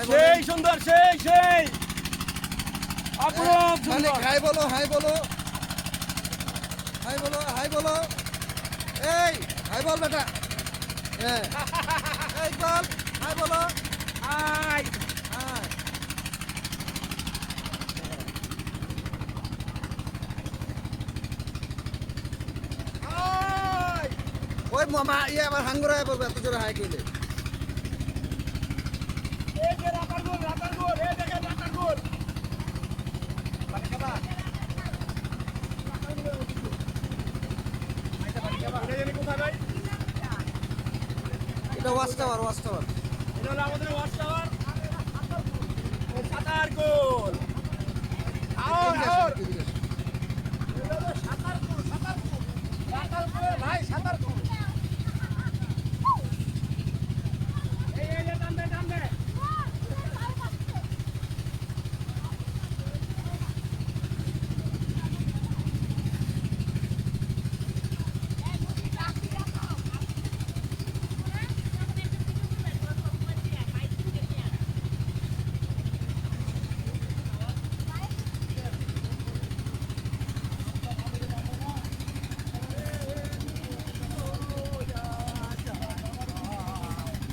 সেই সুন্দর সেই অপরূপ সুন্দর। হাই বলো হাই বলো হাই বলো হাই বলো এই হাই বল বেটা হ্যাঁ এই বল হাই বলো হাই হাই হাই ওই মামা ইয়ে আবার হাঙ্গরায় বলবে এত জোরে হাই কইলে এই যে রাতার গোল এই দেখেন রাতার গোল মানে খাবা আইতা পারি খাবা এটা জানি কোথায় ভাই? এটা ওয়াচ টাওয়ার এটা হলো আমাদের ওয়াচ টাওয়ার ও সাতার গোল আওর